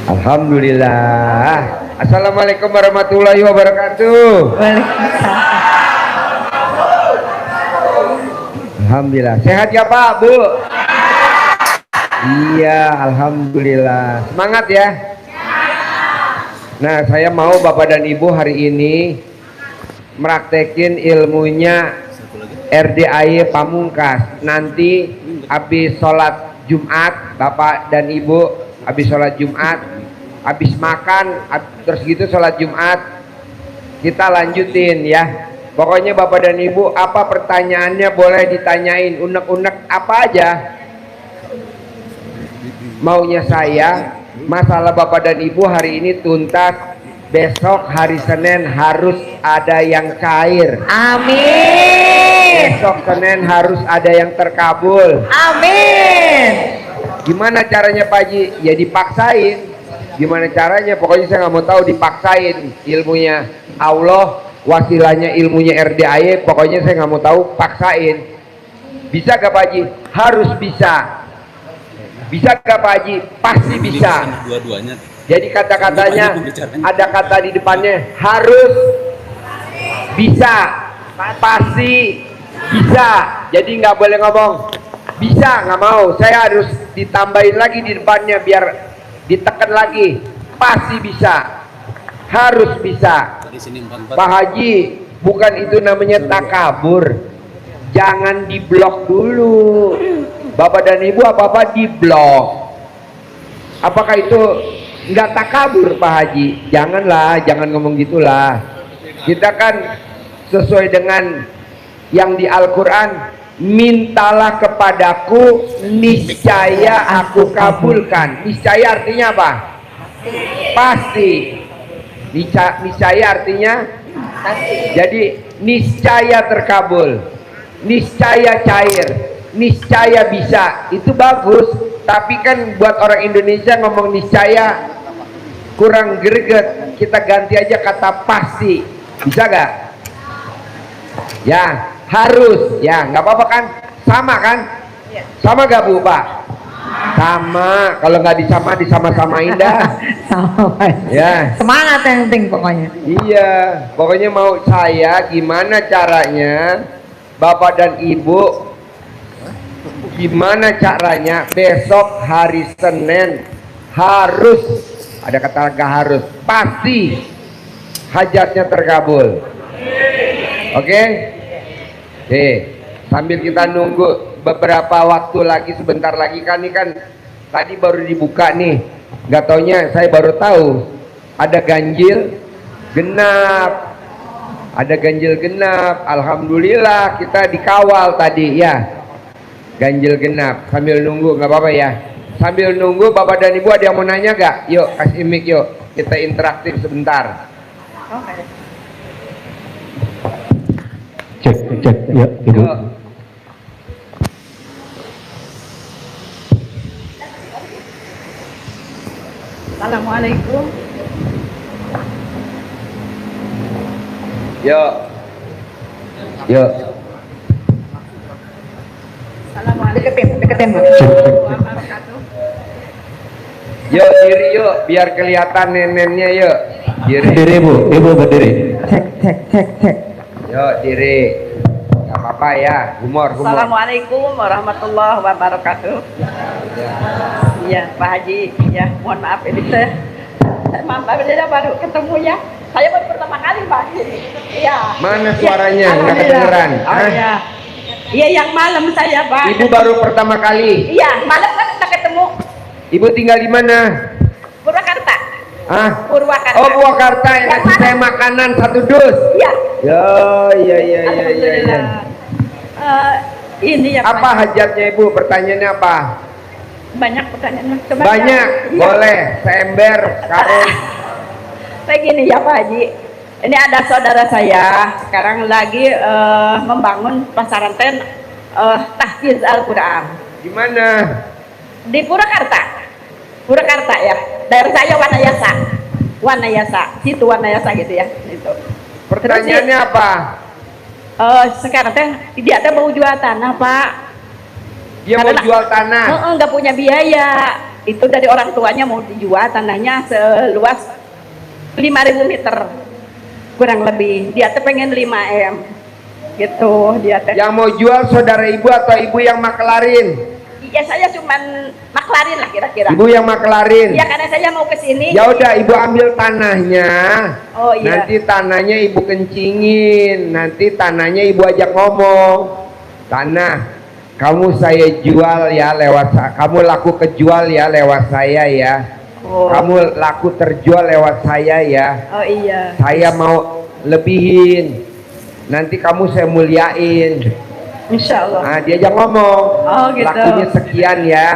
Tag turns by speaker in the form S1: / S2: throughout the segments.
S1: Alhamdulillah. Assalamualaikum warahmatullahi wabarakatuh. Alhamdulillah. Sehat ya Pak, Bu? Iya, alhamdulillah. Semangat ya. Nah, saya mau Bapak dan Ibu hari ini meraktekin ilmunya RDAY Pamungkas. Nanti habis sholat Jumat, Bapak dan Ibu habis sholat Jumat, habis makan, terus gitu sholat Jumat, kita lanjutin ya. Pokoknya Bapak dan Ibu apa pertanyaannya boleh ditanyain, unek-unek apa aja maunya saya. Masalah Bapak dan Ibu hari ini tuntas, besok hari Senin harus ada yang cair.
S2: Amin.
S1: Besok Senin harus ada yang terkabul.
S2: Amin.
S1: Gimana caranya Pak Haji? Ya dipaksain. Gimana caranya? Pokoknya saya nggak mau tahu, dipaksain. Ilmunya Allah, wasilahnya ilmunya RDAY. Pokoknya saya nggak mau tahu, paksain. Bisa gak Pak Haji? Harus bisa. Bisa gak Pak Haji? Pasti bisa.
S3: Dua-duanya.
S1: Jadi kata-katanya ada kata di depannya, harus, bisa, pasti, bisa. Jadi nggak boleh ngomong bisa, nggak mau. Saya harus ditambahin lagi di depannya biar ditekan lagi. Pasti bisa, harus bisa. Pak Haji, bukan itu namanya takabur. Jangan diblok dulu. Bapak dan Ibu apa-apa diblok. Apakah itu nggak takabur Pak Haji? Janganlah, jangan ngomong gitulah. Kita kan sesuai dengan yang di Al-Quran, mintalah kepadaku, niscaya aku kabulkan. Niscaya artinya apa? Pasti. Niscaya artinya jadi niscaya terkabul, niscaya cair, niscaya bisa. Itu bagus. Tapi kan buat orang Indonesia ngomong niscaya kurang greget. Kita ganti aja kata pasti. Bisa gak? Ya harus. Ya nggak apa-apa kan? Sama kan? Sama gak Bu Pak? Sama. Kalau nggak disama-samain dah.
S2: Sama.
S1: Ya.
S2: Semangat yang penting pokoknya.
S1: Iya. Pokoknya mau saya gimana caranya Bapak dan Ibu, gimana caranya besok hari Senin harus, ada kata gak harus, pasti hajatnya terkabul. Oke? Oke, sambil kita nunggu beberapa waktu lagi, sebentar lagi kan, ini kan tadi baru dibuka nih, nggak taunya saya baru tahu ada ganjil genap. Ada ganjil genap. Alhamdulillah kita dikawal tadi ya, ganjil genap. Sambil nunggu nggak apa-apa ya. Sambil nunggu Bapak dan Ibu ada yang mau nanya gak? Yuk kasih mic yuk, kita interaktif sebentar.
S4: Cek ya Ibu.
S1: Yuk.
S5: Assalamualaikum.
S1: Yuk. Yuk.
S5: Assalamualaikum. Deketin.
S1: Yuk diri yuk, biar kelihatan neneknya yuk.
S4: Berdiri Bu, Ibu berdiri.
S2: Cek.
S1: Yuk diri. Gak apa-apa ya, humor.
S5: Assalamualaikum warahmatullahi wabarakatuh. Iya Pak Haji, ya mohon maaf ini saya baru ketemu ya. Saya baru pertama kali Pak Haji. Iya.
S1: Mana suaranya?
S5: Ya,
S1: Nggak kedengeran.
S5: Oh iya. Iya yang malam saya Pak.
S1: Ibu baru pertama kali.
S5: Iya malam kan kita ketemu.
S1: Ibu tinggal di mana?
S5: Purwakarta.
S1: Ah?
S5: Purwakarta.
S1: Oh Purwakarta, yang kasih
S5: mana?
S1: saya makanan 1 dus.
S5: Iya.
S1: Iya.
S5: Alhamdulillah. Ini ya Pak.
S1: Apa hajatnya Ibu? Pertanyaannya apa?
S5: Banyak pertanyaan.
S1: Banyak.
S5: Iya.
S1: Boleh. Seember, karung.
S5: Kayak gini ya Pak Haji. Ini ada saudara saya sekarang lagi membangun pesantren tahfiz Al-Quran.
S1: Di mana?
S5: Di Purwakarta ya. Daerah saya Wanayasa. Situ Wanayasa gitu ya. Itu.
S1: Pertanyaannya apa?
S5: Sekarang dia ada mau jual tanah Pak.
S1: Dia mau jual tanah.
S5: Nggak punya biaya. itu dari orang tuanya mau dijual tanahnya seluas 5.000 meter kurang lebih. Dia tuh pengen 5 M gitu dia teh.
S1: Yang mau jual saudara ibu atau ibu yang maklarin?
S5: Iya, saya cuman maklarin lah kira-kira.
S1: Ibu yang maklarin.
S5: Iya, karena saya mau ke sini.
S1: Ya udah, ibu ambil tanahnya.
S5: Oh iya.
S1: Nanti tanahnya ibu kencingin. Nanti tanahnya ibu ajak ngomong. Tanah, kamu saya jual ya lewat. Kamu laku kejual ya lewat saya ya.
S5: Oh.
S1: Kamu laku terjual lewat saya ya.
S5: Oh iya.
S1: Saya mau lebihin. Nanti kamu saya muliain.
S5: Insya Allah.
S1: Nah, diajak ngomong.
S5: Oh gitu.
S1: Lakunya sekian ya.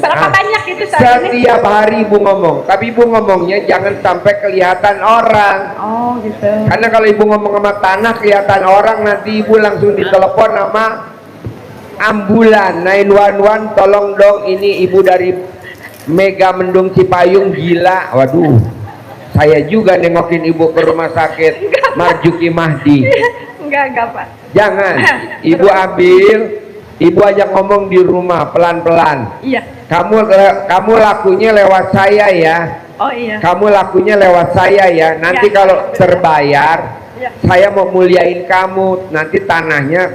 S5: Berapa banyak itu saat ini?
S1: Setiap hari ibu ngomong, tapi ibu ngomongnya jangan sampai kelihatan orang.
S5: Oh gitu.
S1: Karena kalau ibu ngomong sama tanah kelihatan orang, nanti ibu langsung ditelepon sama ambulan 911, tolong dong ini ibu dari Mega Mendung Cipayung gila. Waduh, saya juga nengokin ibu ke rumah sakit Marjuki Mahdi.
S5: Enggak Pak.
S1: Jangan, ibu ambil, ibu ajak ngomong di rumah pelan-pelan.
S5: Iya.
S1: Kamu lakunya lewat saya ya.
S5: Oh iya.
S1: Kamu lakunya lewat saya ya. Nanti
S5: Ya.
S1: kalau terbayar,
S5: Ya.
S1: saya mau muliain kamu. Nanti tanahnya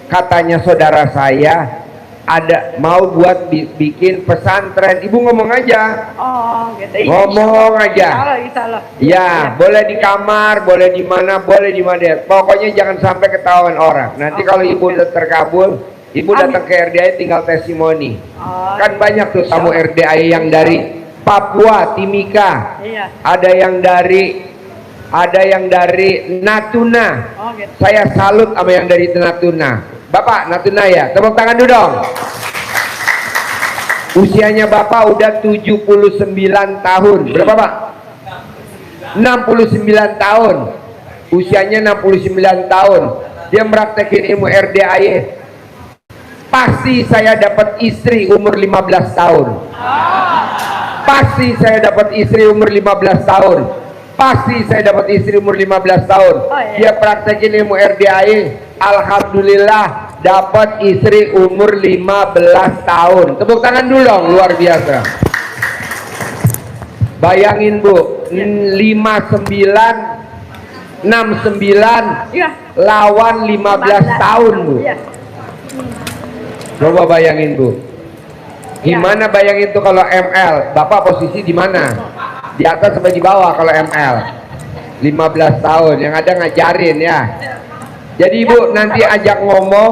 S1: katanya saudara saya ada mau buat bikin pesantren. Ibu ngomong aja.
S5: Oh gitu. Iya,
S1: Ngomong
S5: insya
S1: aja.
S5: Allah, insya Allah.
S1: Ya, boleh di kamar, boleh di mana, boleh di mana. Pokoknya jangan sampai ketahuan orang. Nanti
S5: Oh,
S1: kalau ibu
S5: oke.
S1: udah terkabul, ibu
S5: Amin.
S1: datang ke RDI tinggal testimoni.
S5: Oh,
S1: Kan banyak tuh tamu RDI yang dari Papua, Timika.
S5: iya.
S1: Ada yang dari Natuna.
S5: Oh gitu.
S1: Saya salut sama yang dari Natuna. Bapak Natuna ya, tepuk tangan dulu dong. Usianya Bapak udah 79 tahun. Berapa Pak? 69 tahun. Usianya 69 tahun. Dia meraktekin ilmu RDAY. Pasti saya dapat istri umur 15 tahun. Pasti saya dapat istri umur 15 tahun. Pasti saya dapat istri umur 15 tahun.
S5: Oh, iya.
S1: Dia praktekin ilmu RDAY. Alhamdulillah dapat istri umur 15 tahun. Tepuk tangan dulu dong, luar biasa. Bayangin Bu, 69 69
S5: Iya.
S1: lawan 15 tahun Bu.
S5: Iya.
S1: Coba bayangin Bu. Gimana bayangin tuh kalau ML? Bapak posisi di mana? Di atas sampai di bawah kalau ML. 15 tahun, yang ada ngajarin ya. Jadi Ibu nanti ajak ngomong,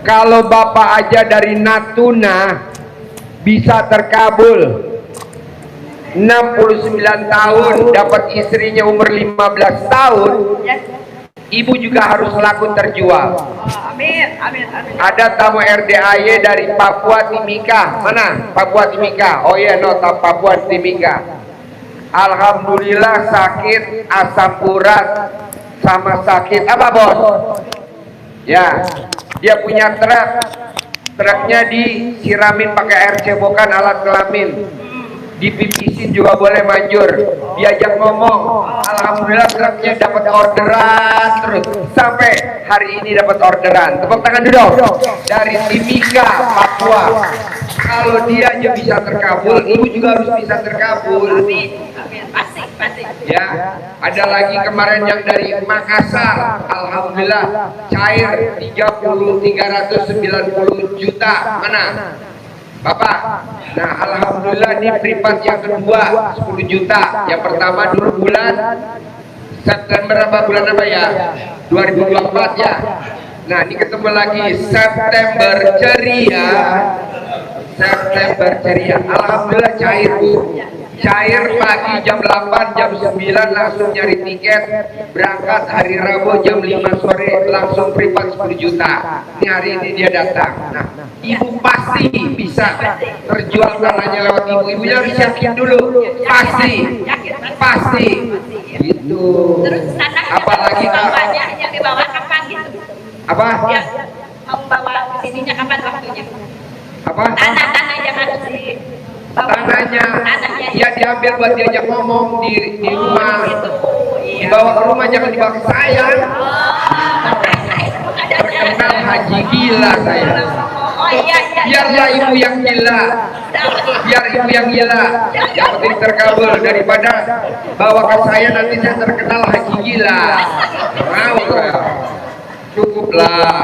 S1: kalau Bapak aja dari Natuna bisa terkabul 69 tahun dapat istrinya umur 15 tahun,
S5: Ya.
S1: Ibu juga harus laku terjual.
S5: Oh, amin, amin, amin.
S1: Ada tamu RDAY dari Papua Timika. Mana? Papua Timika. Oh iya, no, Papua Timika. Alhamdulillah sakit asam urat sama sakit apa bos? Ya, dia punya truknya disiramin pakai air cebokan alat kelamin, dipipisin juga boleh manjur. Diajak ngomong, alhamdulillah truknya dapat orderan terus sampai hari ini dapat orderan. Tepuk tangan dulu dong. Dari Timika, Papua. Kalau dia aja bisa terkabul, ibu juga harus bisa terkabul.
S5: Amin, pasti, pasti.
S1: Ya, ada lagi kemarin yang dari Makassar, alhamdulillah cair 390 juta. Mana? Bapak. Nah, alhamdulillah ini privat yang kedua 10 juta. Yang pertama dulu bulan September bulan apa ya? 2024 ya. Nah, ini ketemu lagi September ceria. September ceria. Alhamdulillah cair Bu. Cair pagi jam 8, jam 9 langsung nyari tiket, berangkat hari Rabu jam 5 sore langsung privat 10 juta. Ini hari ini dia datang. Nah, ibu pasti bisa terjual tanahnya lewat ibu. Ibunya harus yakin dulu. Pasti. Pasti. Gitu.
S5: Terus tanah
S1: Apalagi
S5: yang dibawa kapan gitu?
S1: apa?
S5: Ya, mau bawa sininya kapan waktunya?
S1: Apa?
S5: Tanah yang harus di
S1: Tanahnya ya diambil buat diajak ngomong di rumah.
S5: Iya.
S1: Dibawa ke rumah, jangan dibawa ke saya. Terkenal haji gila saya.
S5: Oh iya, iya.
S1: Biarlah ibu yang gila. Biar ibu yang gila. Yang penting terkabul daripada bawa ke saya nanti saya terkenal haji gila. Mau nggak? Cukuplah.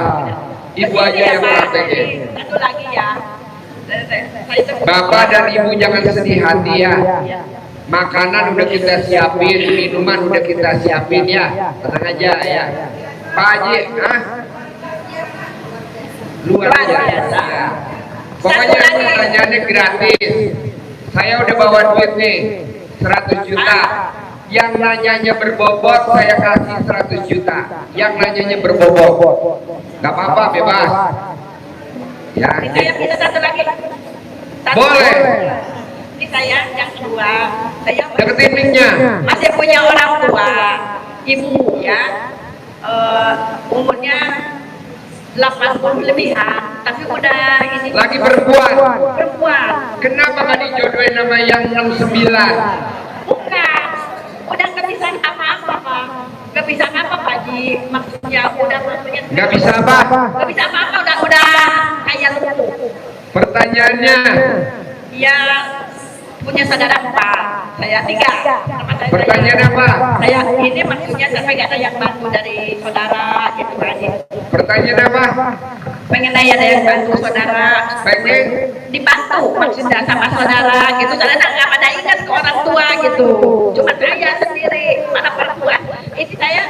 S1: Ibu aja yang praktekin.
S5: Satu lagi ya.
S1: Bapak dan ibu jangan sedih hati ya. Makanan udah kita siapin, minuman udah kita siapin ya. Tenang aja ya. Pak Haji, luar biasa. Ya. Pokoknya pertanyaannya gratis. Saya udah bawa duit nih 100 juta. Yang nanyanya berbobot saya kasih 100 juta. Yang nanyanya berbobot, gak apa-apa, bebas. Ya.
S5: Saya minta satu lagi.
S1: Boleh.
S5: Ini saya yang kedua. Saya
S1: Deketin mic-nya.
S5: masih punya orang tua, ibu ya, umurnya 80 lebihan, tapi udah ini
S1: Lagi perempuan.
S5: perempuan.
S1: Kenapa gak dijodohin nama yang 69?
S5: Bukan, udah nggak bisa apa-apa Pak, nggak bisa apa Pak Haji, maksudnya udah maksudnya
S1: Gak bisa apa?
S5: nggak bisa apa-apa, udah kayak lumpuh.
S1: Pertanyaannya,
S5: Ya punya saudara Pak, saya 3. Sama saya
S1: pertanyaan apa?
S5: saya ini maksudnya saya nggak ada yang bantu dari saudara gitu aja.
S1: Pertanyaan apa?
S5: Pengen ada yang bantu saudara,
S1: Pengen?
S5: dibantu maksudnya sama saudara gitu. Saudara nggak pada ingat ke orang tua gitu. Cuma saya sendiri, mana perempuan. Ini saya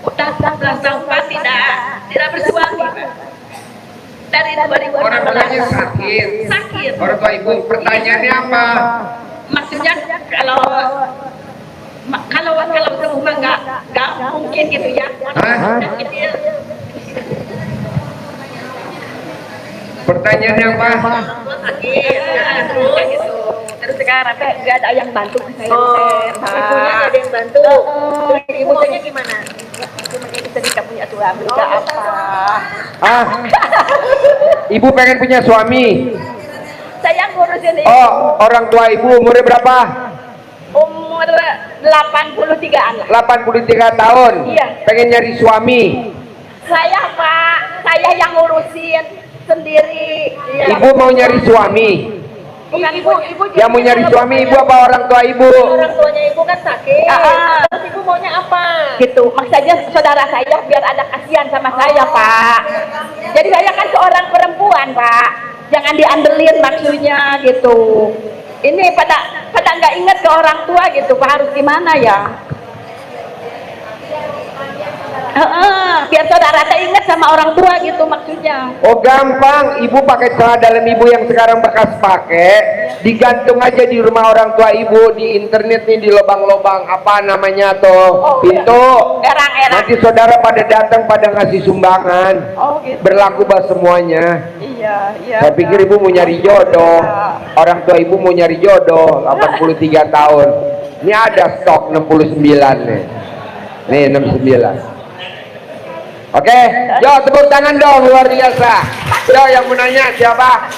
S5: udah 11 tahun Pak tidak bersuami Pak. Dari 2016.
S1: Orang tuanya sakit.
S5: Sakit.
S1: Orang tua ibu, pertanyaannya apa?
S5: Maksudnya kalau rumah nggak mungkin gitu ya.
S1: Hah? Pertanyaannya apa?
S5: Sakit, gitu. Terus sekarang nggak ada yang bantu saya.
S3: Ibunya ada yang bantu. Ibunya gimana?
S5: Kita tidak punya suami, nggak apa.
S1: Ibu pengen punya suami.
S5: Saya ngurusin ini
S1: Oh, orang tua ibu umurnya berapa?
S5: umur 83-an lah.
S1: 83 tahun.
S5: Iya.
S1: Pengen nyari suami.
S5: Saya Pak, saya yang ngurusin sendiri. Iya.
S1: Ibu mau nyari suami.
S5: Bukan
S3: Ibu
S1: Yang mau nyari suami ibu apa orang tua ibu?
S3: orang tuanya ibu kan sakit. Terus ibu maunya apa?
S5: gitu. Maksudnya saudara saya biar ada kasihan sama saya Pak. Jadi saya kan seorang perempuan Pak. Jangan diandelin maksudnya gitu. Ini pada nggak ingat ke orang tua gitu Pak, harus gimana ya? Biar saudara saya ingat sama orang tua gitu maksudnya.
S1: Oh gampang, ibu pakai celana dalam ibu yang sekarang bekas pakai, digantung aja di rumah orang tua ibu, di internet nih, di lubang-lubang apa namanya tuh, pintu.
S5: Erang-erang.
S1: Nanti saudara pada datang pada ngasih sumbangan.
S5: Oh gitu.
S1: Berlaku bah semuanya.
S5: Iya, iya.
S1: Saya pikir ibu mau nyari jodoh, orang tua ibu mau nyari jodoh, 83 tahun. Ini ada stok 69 nih. Nih 69. Oke, yo tepuk tangan dong, luar biasa. Yo yang mau nanya siapa?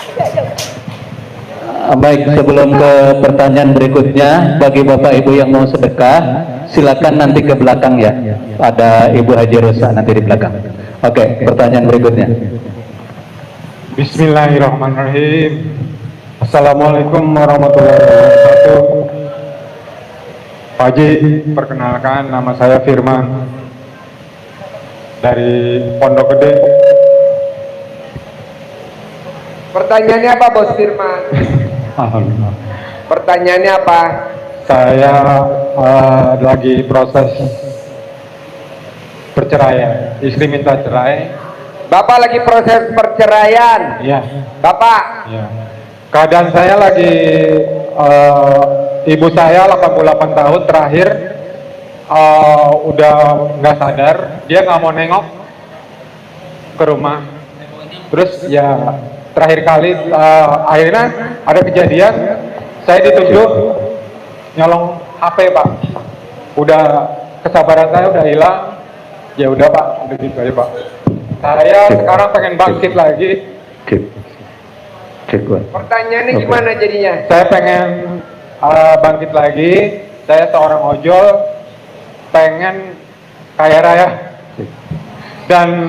S4: Baik, sebelum ke pertanyaan berikutnya, bagi Bapak Ibu yang mau sedekah, silakan nanti ke belakang ya. Ada Ibu Haji Rosa nanti di belakang. Oke, pertanyaan berikutnya.
S6: Bismillahirrahmanirrahim. Assalamualaikum warahmatullahi wabarakatuh. Pak Haji, perkenalkan nama saya Firman dari Pondok Gede.
S1: Pertanyaannya apa Bos Firman?
S6: Alhamdulillah.
S1: Pertanyaannya apa?
S6: Saya lagi proses perceraian. Istri minta cerai.
S1: Bapak lagi proses perceraian.
S6: Iya.
S1: Bapak,
S6: Ya. Keadaan saya lagi ibu saya 88 tahun terakhir udah nggak sadar, dia nggak mau nengok ke rumah. Terus ya terakhir kali akhirnya ada kejadian, saya dituduh nyolong HP Pak. Udah kesabaran saya udah hilang. Ya udah Pak, udah gitu aja Pak. Saya sekarang pengen bangkit lagi.
S4: Cek, Pak.
S1: pertanyaannya
S4: Oke.
S1: gimana jadinya?
S6: Saya pengen bangkit lagi. Saya seorang ojol, pengen kaya raya dan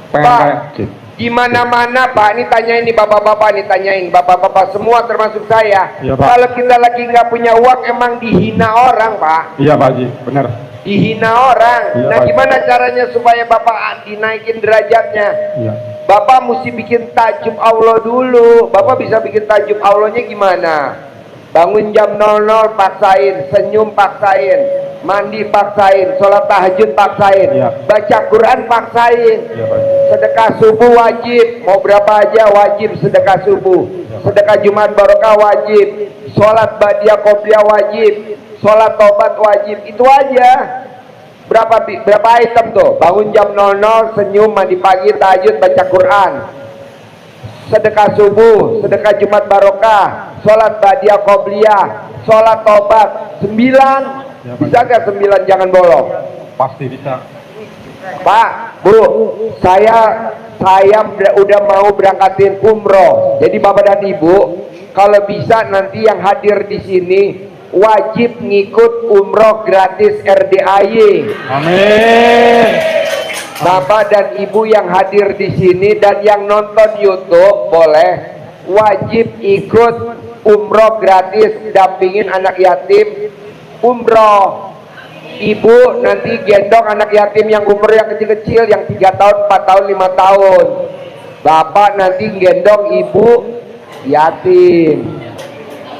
S6: pengen
S1: Pak.
S6: kaya.
S1: Di mana-mana Pak, ini tanyain nih bapak-bapak, nih tanyain bapak-bapak semua termasuk saya.
S6: Iya, Pak.
S1: Kalau kita lagi nggak punya uang emang dihina orang Pak,
S6: Iya Pak Haji, benar.
S1: dihina orang.
S6: Iya,
S1: Nah
S6: Pak.
S1: gimana caranya supaya bapak dinaikin derajatnya?
S6: Iya.
S1: Bapak mesti bikin tajub Allah dulu. Bapak bisa bikin tajub Allahnya gimana? Bangun jam 00 paksain, senyum paksain, mandi paksain, sholat tahajud paksain,
S6: Iya.
S1: baca Quran paksain,
S6: Iya Pak Haji.
S1: sedekah subuh wajib, mau berapa aja wajib sedekah subuh, sedekah Jumat Barokah wajib, sholat badiah qobliyah wajib, sholat tobat wajib, itu aja. Berapa item tuh? Bangun jam 00, senyum, mandi pagi, tahajud, baca Quran, sedekah subuh, sedekah Jumat Barokah, sholat badiah qobliyah, sholat tobat 9. Bisa gak 9 jangan bolong?
S6: Pasti bisa.
S1: Pak, Bu, saya udah mau berangkatin umroh. Jadi Bapak dan Ibu, kalau bisa nanti yang hadir di sini wajib ngikut umroh gratis RDAY.
S6: Amin.
S1: Bapak dan Ibu yang hadir di sini dan yang nonton YouTube boleh wajib ikut umroh gratis, dampingin anak yatim umroh. Ibu nanti gendong anak yatim yang umur yang kecil-kecil, yang 3 tahun, 4 tahun, 5 tahun. Bapak nanti gendong ibu yatim.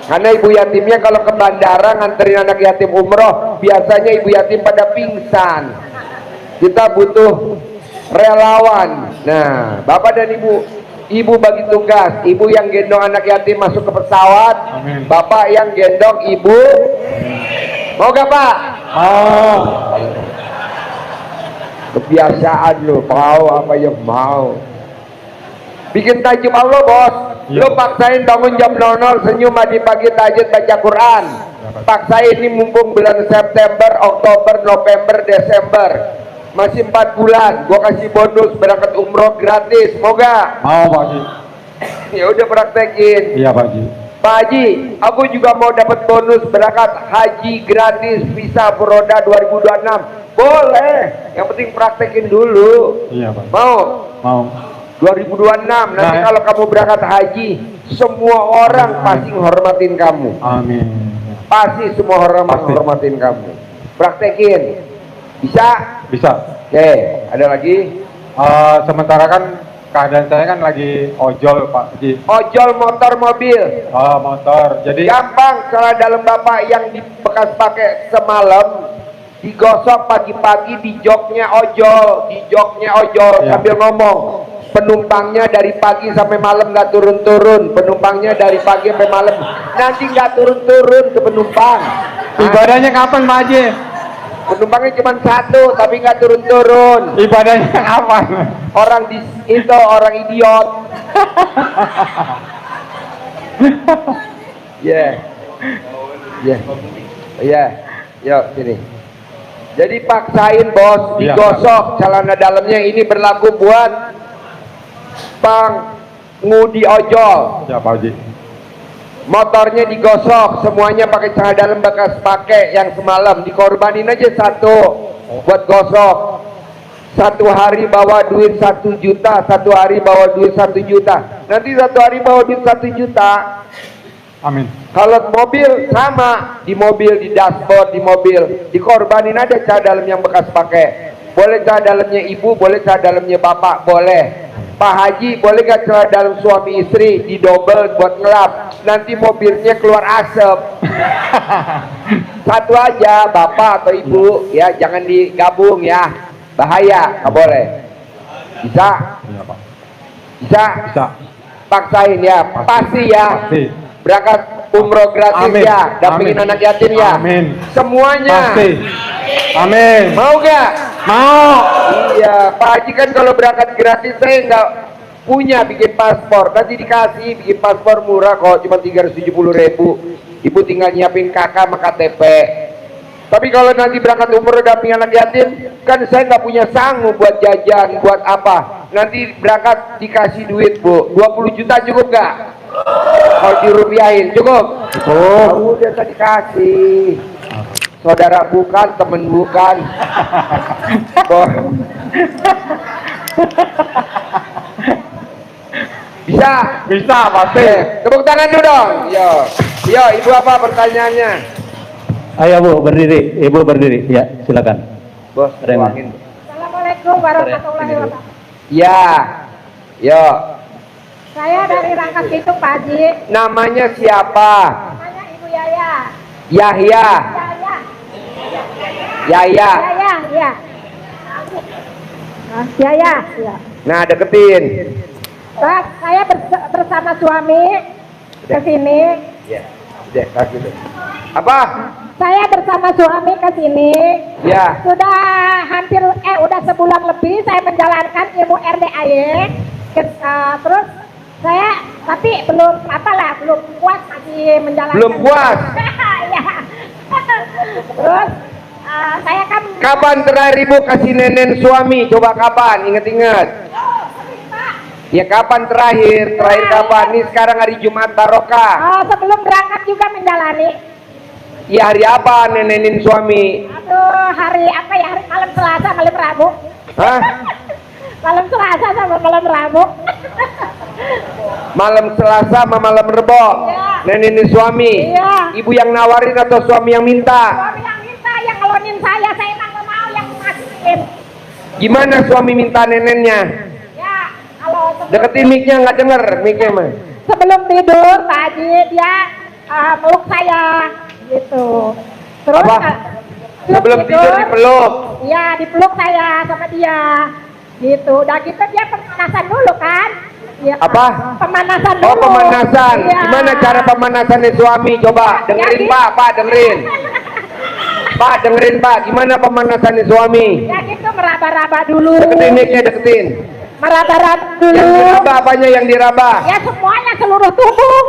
S1: Karena ibu yatimnya kalau ke bandara nganterin anak yatim umroh, biasanya ibu yatim pada pingsan. Kita butuh relawan. Nah, Bapak dan Ibu bagi tugas. Ibu yang gendong anak yatim masuk ke pesawat.
S6: Amin.
S1: Bapak yang gendong ibu. Mau gak Pak?
S6: Oh.
S1: Kebiasaan lo, mau apa yang mau. Bikin tajub Allah bos.
S6: Iya.
S1: Lo paksain bangun jam 00, senyum, mandi pagi, tahajud, baca Quran. Paksain ini mumpung bulan September, Oktober, November, Desember. Masih 4 bulan, gua kasih bonus berangkat umroh gratis. Mau gak?
S6: Mau Pak Haji.
S1: Ya udah praktekin.
S6: Iya Pak Haji.
S1: Pak Haji, aku juga mau dapat bonus berangkat haji gratis visa Furoda 2026. Boleh, yang penting praktekin dulu.
S6: Iya Pak.
S1: Mau?
S6: Mau.
S1: 2026 nanti
S6: Nah,
S1: kalau kamu berangkat haji, semua orang pasti menghormatin kamu.
S6: Amin.
S1: Pasti semua orang
S6: Pasti.
S1: menghormatin kamu. Praktekin. Bisa?
S6: Bisa.
S1: Oke, ada lagi?
S6: Sementara kan keadaan saya kan lagi ojol Pak Haji.
S1: Ojol motor mobil.
S6: Motor. Jadi
S1: Gampang, salah dalam bapak yang di bekas pakai semalam digosok pagi-pagi di joknya ojol,
S6: Iya.
S1: sambil ngomong. Penumpangnya dari pagi sampai malam nggak turun-turun, penumpangnya dari pagi sampai malam nanti nggak turun-turun ke penumpang.
S6: ibadahnya kapan Pak Haji?
S1: Penumpangnya cuma 1 tapi nggak turun-turun.
S6: Ibadahnya kapan?
S1: Orang orang idiot. Yuk sini. Jadi paksain bos,
S6: Iya,
S1: digosok celana dalamnya. Ini berlaku buat pengudi ojol.
S6: Ya Pak Haji.
S1: Motornya digosok, semuanya pakai celana dalam bekas pakai yang semalam. Dikorbanin aja 1 buat gosok. 1 hari bawa duit 1 juta, 1 hari bawa duit 1 juta. Nanti 1 hari bawa duit 1 juta.
S6: Amin.
S1: Kalau mobil sama, di mobil, di dashboard, di mobil, dikorbanin aja celana dalam yang bekas pakai. Boleh celana dalamnya ibu, boleh celana dalamnya bapak, boleh. Pak Haji, boleh gak celana dalam suami istri didobel buat ngelap? Nanti mobilnya keluar asap. 1 aja, bapak atau ibu, ya jangan digabung ya. Bahaya, nggak boleh. Bisa?
S6: Iya Pak.
S1: Bisa?
S6: Bisa.
S1: Paksain ya, pasti ya.
S6: Pasti.
S1: Berangkat umroh gratis
S6: Amin.
S1: ya, dampingin
S6: Amin.
S1: anak yatim ya.
S6: Amin.
S1: Semuanya.
S6: Pasti. Amin.
S1: Mau gak?
S6: Mau.
S1: Iya, Pak Haji kan kalau berangkat gratis saya nggak punya bikin paspor. Nanti dikasih bikin paspor murah kok, cuma 370.000. Ibu tinggal nyiapin kakak sama KTP. Tapi kalau nanti berangkat umroh damping anak yatim, kan saya nggak punya sanggup buat jajan, buat apa. Nanti berangkat dikasih duit Bu, 20 juta cukup gak? Kalau dirupiahin cukup? Oh, udah tadi kasih. Saudara bukan, temen bukan. Bisa.
S6: Bisa pasti.
S1: Tepuk tangan dulu dong. Yo, ibu apa pertanyaannya?
S4: Ayo Bu, berdiri. Ibu berdiri. Ya, silakan.
S1: Bos,
S4: Ada yang
S1: tuangin.
S3: Assalamualaikum warahmatullahi wabarakatuh.
S1: Ya, yo.
S3: Saya dari Rangkas Bitung, Pak Haji.
S1: Namanya siapa?
S3: Namanya Ibu Yaya.
S1: Yahya.
S3: Yaya.
S1: Yaya.
S3: Yaya, iya. Yaya, iya.
S1: Nah, deketin.
S3: Pak, saya bersama suami ke sini.
S1: Ya, udah kasih deh. Apa?
S3: Saya bersama suami ke sini.
S1: Ya.
S3: Sudah udah sebulan lebih saya menjalankan ilmu RDAY. Terus saya tapi belum puas masih menjalankan.
S1: Belum puas?
S3: Iya. Terus saya kan
S1: Kapan terakhir ibu kasih nenen suami? Coba kapan? Ingat-ingat. Ya kapan terakhir? Terakhir kapan? Ini sekarang hari Jumat Barokah.
S3: sebelum berangkat juga menjalani.
S1: Ya hari apa nenenin suami?
S3: Aduh, hari apa ya? Hari malam Selasa, malam Rabu.
S1: Hah?
S3: Malam Selasa sama malam Rabu.
S1: Malam Selasa sama malam Rebo.
S3: Iya.
S1: Nenenin suami.
S3: Iya.
S1: Ibu yang nawarin atau suami yang minta?
S3: Suami yang minta, yang ngelonin saya emang gak mau yang ngasihin.
S1: Gimana suami minta nenennya?
S3: Ya, kalau
S1: Deketin mic-nya, nggak denger mic-nya mah.
S3: sebelum tidur tadi dia peluk saya gitu. Terus
S1: Apa? Sebelum tidur dipeluk.
S3: Iya, dipeluk saya sama dia. Gitu. Udah gitu dia pemanasan dulu kan? Ya,
S1: Apa?
S3: Pemanasan dulu.
S1: Oh, pemanasan.
S3: Iya.
S1: Gimana cara pemanasannya suami? Coba dengerin
S3: Jadi-
S1: Pak dengerin. Pak dengerin Pak, gimana pemanasannya suami?
S3: Ya gitu meraba-raba dulu.
S1: Deketin mic-nya, deketin.
S3: Meraba-raba dulu.
S1: Yang diraba apanya yang diraba?
S3: Ya semuanya seluruh tubuh.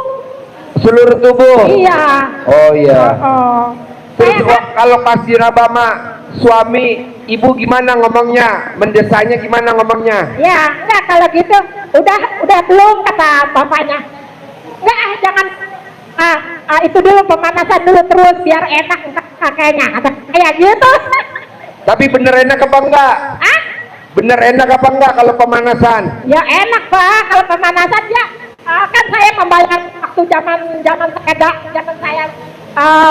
S1: Seluruh tubuh.
S3: Iya.
S1: Oh iya.
S3: Oh.
S1: Terus
S3: Saya kan
S1: kalau pas diraba mak suami, ibu gimana ngomongnya? Mendesanya gimana ngomongnya?
S3: ya enggak kalau gitu udah belum kata bapaknya. Enggak jangan itu dulu pemanasan dulu terus biar enak kakeknya kata kayak gitu.
S1: Tapi bener enak apa enggak?
S3: Ah?
S1: Bener enak apa enggak kalau pemanasan?
S3: Ya enak Pak kalau pemanasan ya kan saya membayar waktu zaman saya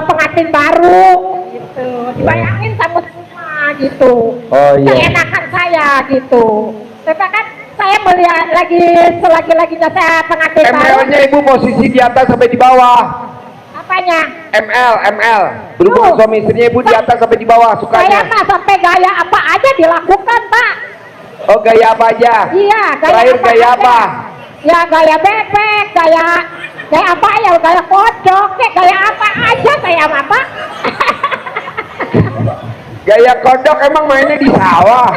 S3: pengantin baru gitu. Dibayangin sama semua gitu.
S1: Oh iya.
S3: Keenakan saya gitu. Tapi kan saya melihat selagi-laginya saya pengantin baru.
S1: ML-nya ibu posisi di atas sampai di bawah.
S3: Apanya?
S1: ML. Berhubung
S3: Tuh.
S1: suami istrinya ibu di atas sampai di bawah
S3: Saya
S1: sukanya.
S3: mah sampai gaya apa aja dilakukan Pak.
S1: Oh gaya apa aja?
S3: Iya,
S1: Terakhir gaya
S3: aja.
S1: apa?
S3: Ya gaya bebek, gaya apa ya, gaya kocok, gaya apa aja saya mah Pak.
S1: Gaya kodok emang mainnya di sawah.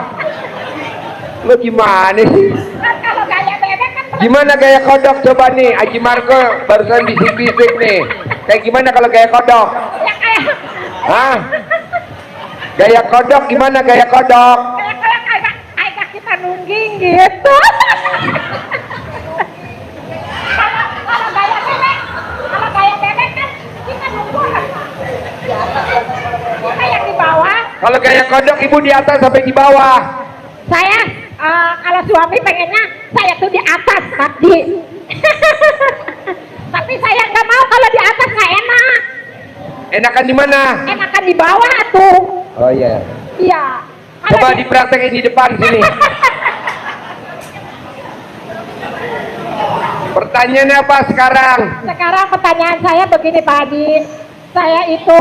S1: Lo gimana sih?
S3: Kan kalau gaya bebek kan
S1: Gimana gaya kodok coba nih? Haji Marco barusan bisik-bisik nih. Kayak gimana kalau gaya kodok?
S3: ya kayak
S1: Hah? Gaya kodok gimana gaya kodok?
S3: kayak kita nungging gitu. Kalau gaya bebek kan kita nunggu kita yang di bawah.
S1: Kalau gaya kodok ibu di atas sampai di bawah.
S3: Saya kalau suami pengennya saya tuh di atas Pakji. Tapi saya nggak mau kalau di atas nggak enak.
S1: Enakan di mana?
S3: Enakan di bawah tuh.
S1: Oh iya.
S3: Iya. Kalau
S1: Coba
S3: di-
S1: dipraktekin di depan sini. Pertanyaannya apa sekarang?
S3: Sekarang pertanyaan saya begini Pak Haji. Saya itu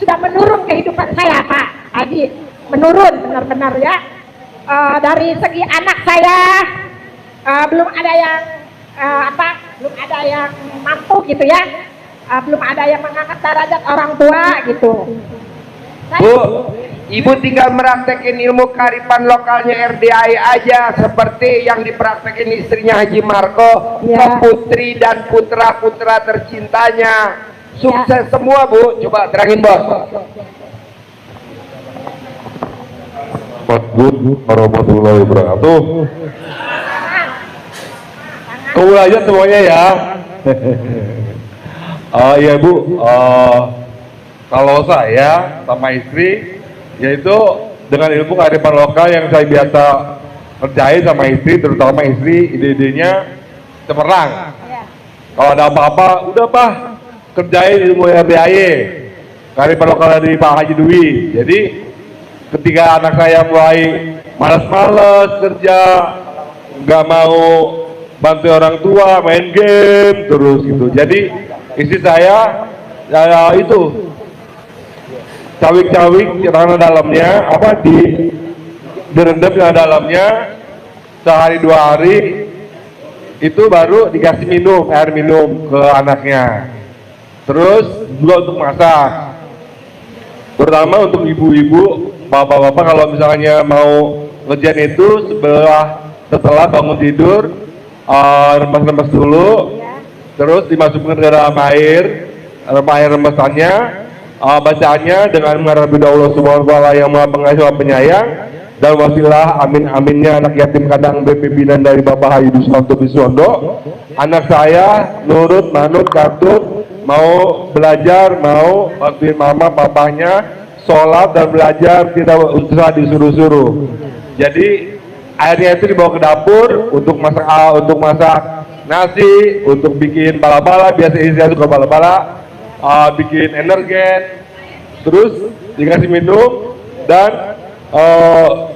S3: sudah menurun kehidupan saya Pak Haji. Menurun benar-benar ya. Dari segi anak saya belum ada yang belum ada yang mampu gitu ya. Belum ada yang mengangkat derajat orang tua gitu.
S1: Bu, ibu tinggal meraktekin ilmu kearifan lokalnya RDAI aja seperti yang dipraktekin istrinya Haji Marco
S3: Ya.
S1: ke putri dan putra-putra tercintanya. Sukses semua Bu. Coba terangin bos.
S7: Assalamualaikum warahmatullahi wabarakatuh. Kumpul aja semuanya ya. Iya Bu, kalau saya sama istri, yaitu dengan ilmu kearifan lokal yang saya biasa kerjain sama istri, terutama istri ide-idenya cemerlang.
S3: Ya.
S7: Kalau ada apa-apa, udah Pak, kerjain ilmu RDAY. Kali perlu kalau dari Pak Haji Dwi. Jadi ketika anak saya mulai malas-malas kerja, nggak mau bantu orang tua, main game terus gitu. Jadi istri saya ya itu cawik-cawik karena dalamnya apa direndam yang dalamnya sehari 2 hari itu baru dikasih minum air minum ke anaknya. Terus juga untuk masak, terutama untuk ibu-ibu, bapak-bapak kalau misalnya mau ngerjain itu setelah bangun tidur remes-remes dulu, terus dimasukkan ke dalam air remesannya, bacaannya dengan mengharap Allah Subhanahu wa Ta'ala yang Maha Pengasih Maha Penyayang, dan wasilah amin aminnya anak yatim kadang BP Binan dari Bapak Haji Duswanto Biswondo. Anak saya nurut manut katut, mau belajar, mau bantuin mama papanya sholat dan belajar, tidak usah disuruh-suruh. Jadi airnya itu dibawa ke dapur untuk masak nasi, untuk bikin bala-bala, biasa istri saya suka bala-bala, bikin energen, terus dikasih minum, dan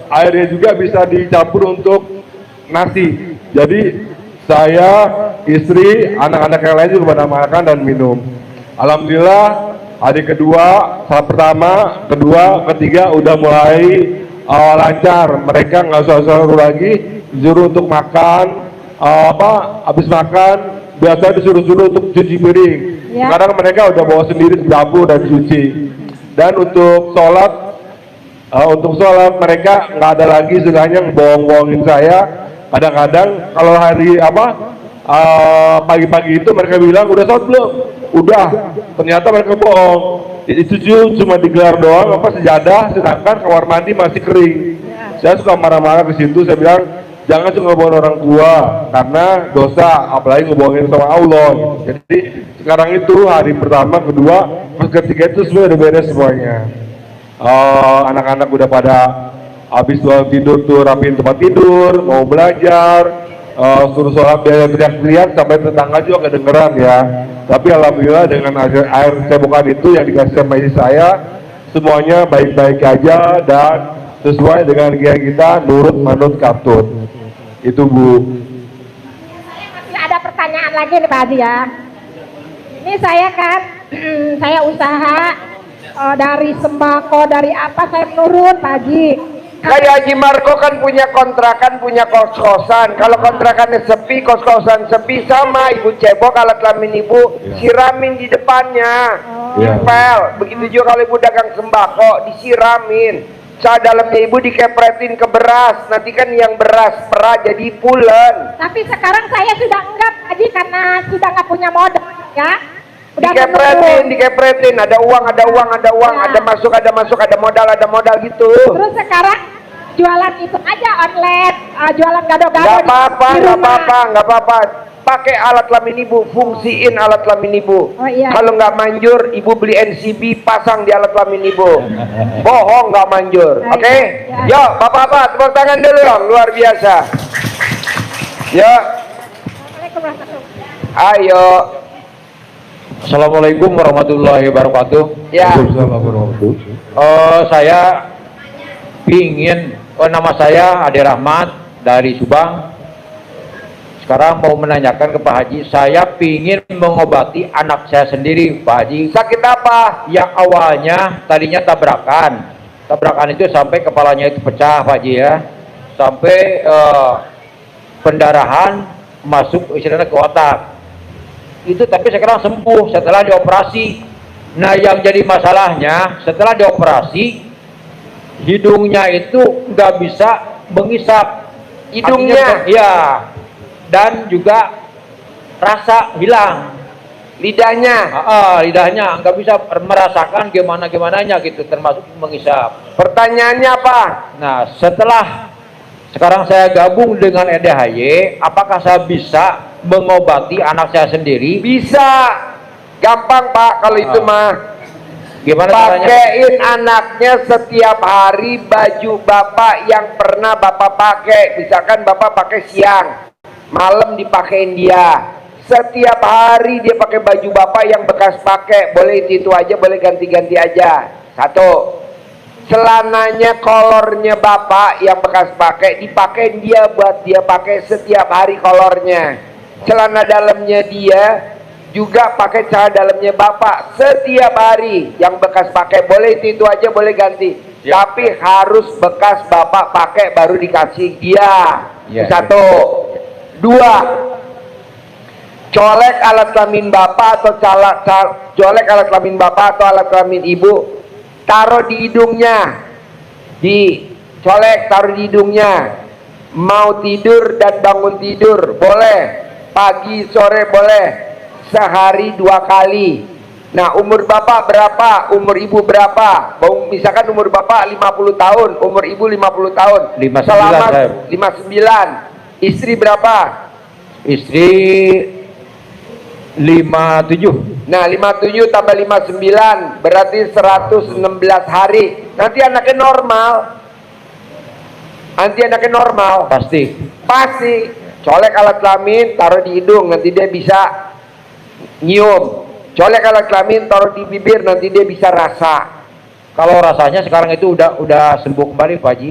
S7: airnya juga bisa dicampur untuk nasi. Jadi saya, istri, anak-anak yang lain juga pada makan dan minum. Alhamdulillah hari kedua, saat pertama, kedua, ketiga udah mulai lancar. Mereka nggak usah lagi disuruh untuk makan, habis makan biasanya disuruh-suruh untuk cuci piring.
S3: Ya.
S7: Sekarang mereka udah bawa sendiri ke dapur dan cuci. Dan untuk sholat mereka nggak ada lagi istilahnya ngebohong-bohongin saya. Kadang-kadang kalau hari pagi-pagi itu mereka bilang udah sholat belum? Udah. Ternyata mereka bohong. Itu cuma digelar doang sejadah, sedangkan kamar mandi masih kering. Saya suka marah-marah ke situ. Saya bilang jangan suka ngebohongin orang tua karena dosa, apalagi ngebohongin sama Allah. Jadi sekarang itu hari pertama, kedua, ketiga itu semua udah beres semuanya. Anak-anak udah pada habis tidur tuh rapiin tempat tidur, mau belajar, suruh sholat biar teriak-teriak sampai tetangga juga kedengeran ya. Tapi alhamdulillah dengan air cebokan itu yang dikasih sama istri saya, semuanya baik-baik aja dan sesuai dengan yang kita nurut manut katut. Itu Bu.
S3: Masih ada pertanyaan lagi nih Pak Haji ya. Ini saya kan, saya usaha dari sembako, dari apa saya menurun Pak Haji.
S1: Kayak Haji Marco kan punya kontrakan, punya kos-kosan. Kalau kontrakannya sepi, kos-kosan sepi, sama ibu cebok alat kelamin ibu siramin di depannya, tempel. Begitu juga kalau ibu dagang sembako, disiramin. Saat dalamnya ibu dikepretin ke beras, nanti kan yang beras perah jadi pulen.
S3: Tapi sekarang saya sudah enggak Pak Haji karena sudah nggak punya modal ya. Udah
S1: Dikepretin, ada uang,
S3: Ya.
S1: ada masuk, ada modal gitu.
S3: Terus sekarang jualan itu aja online, jualan gado-gado.
S1: Nggak
S3: di rumah.
S1: apa-apa. Pakai alat kelamin ibu, fungsiin alat kelamin ibu.
S3: Oh, iya.
S1: Kalau nggak manjur, ibu beli NCB, pasang di alat kelamin ibu. Bohong nggak manjur,
S3: Baik,
S1: oke?
S3: ya.
S1: Yo, bapak-bapak, tepuk tangan dulu dong, luar biasa. Yo,
S3: Assalamualaikum warahmatullahi wabarakatuh.
S1: ayo.
S8: Assalamualaikum warahmatullahi wabarakatuh.
S1: Ya,
S8: Saya ingin, nama saya Ade Rahmat dari Subang. Sekarang mau menanyakan ke Pak Haji, saya ingin mengobati anak saya sendiri, Pak Haji.
S1: sakit apa?
S8: Yang awalnya tadinya tabrakan itu sampai kepalanya itu pecah, Pak Haji ya, sampai pendarahan masuk istilahnya ke otak. Itu tapi sekarang sembuh setelah dioperasi. Nah yang jadi masalahnya setelah dioperasi hidungnya itu nggak bisa mengisap
S1: Hidungnya?
S8: ya, dan juga rasa hilang
S1: Lidahnya.
S8: lidahnya nggak bisa merasakan gimananya gitu, termasuk mengisap.
S1: Pertanyaannya apa?
S8: Nah setelah sekarang saya gabung dengan EDHY, apakah saya bisa mengobati anak saya sendiri?
S1: Bisa. Gampang Pak kalau itu mah.
S8: Gimana caranya?
S1: Pakein anaknya setiap hari baju bapak yang pernah bapak pakai. Misalkan bapak pakai siang, malam dipakein dia. Setiap hari dia pakai baju bapak yang bekas pakai. Boleh itu aja, boleh ganti-ganti aja. Satu. Celananya, kolornya bapak yang bekas pakai dipakein dia, buat dia pakai setiap hari kolornya. Celana dalamnya dia juga pakai celana dalamnya bapak setiap hari yang bekas pakai. Boleh itu aja, boleh ganti. Tapi harus bekas bapak pakai baru dikasih dia. Satu. Dua, colek alat kelamin bapak atau colek alat kelamin bapak atau alat kelamin ibu, taruh di hidungnya, dicolek, taruh di hidungnya. Mau tidur dan bangun tidur boleh, pagi sore boleh, sehari 2 kali. Nah, umur bapak berapa, umur ibu berapa? Misalkan umur bapak 50 tahun, umur ibu 50 tahun.
S8: 59,
S1: Selama
S8: saya.
S1: 59. Istri berapa?
S8: Istri 57.
S1: Nah, 57 tambah 59 berarti 116 hari. Nanti anaknya normal.
S8: Pasti.
S1: Colek alat kelamin, taruh di hidung, nanti dia bisa nyium. Colek alat kelamin, taruh di bibir, nanti dia bisa rasa.
S8: Kalau rasanya sekarang itu udah sembuh kembali Pak Haji.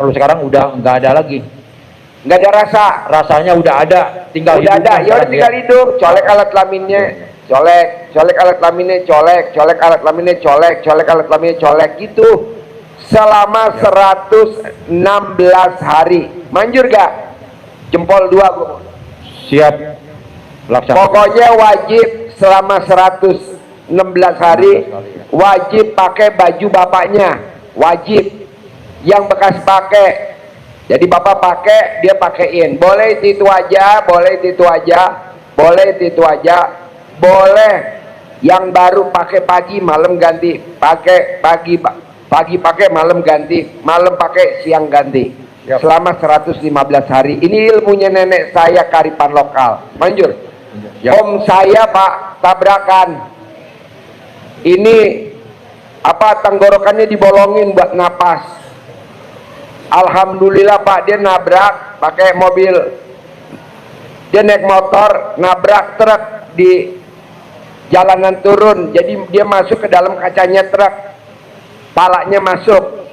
S8: Kalau sekarang udah nggak ada lagi.
S1: Nggak ada rasa.
S8: Rasanya udah ada, tinggal
S1: Udah
S8: hidung
S1: ada,
S8: kan
S1: ya udah
S8: sekarang
S1: tinggal
S8: dia.
S1: hidup. Colek alat kelaminnya, colek alat kelaminnya, colek alat kelaminnya, colek alat kelaminnya, colek gitu. Selama 116 hari. Manjur gak? Jempol 2 gua.
S8: Siap. Laksanakan.
S1: Pokoknya wajib selama 116 hari wajib pakai baju bapaknya, wajib yang bekas pakai. Jadi bapak pakai, dia pakein. Boleh itu aja, boleh itu aja, boleh itu aja, boleh yang baru pakai pagi, malam ganti, pakai pagi pakai, malam ganti, malam pakai, siang ganti. Selama 115 hari. Ini ilmunya nenek saya, kearifan lokal. Manjur. Om saya Pak tabrakan. Ini apa, tenggorokannya dibolongin buat napas. Alhamdulillah Pak, dia nabrak pakai mobil. Dia naik motor, nabrak truk di jalanan turun. Jadi dia masuk ke dalam kacanya truk. Palanya masuk.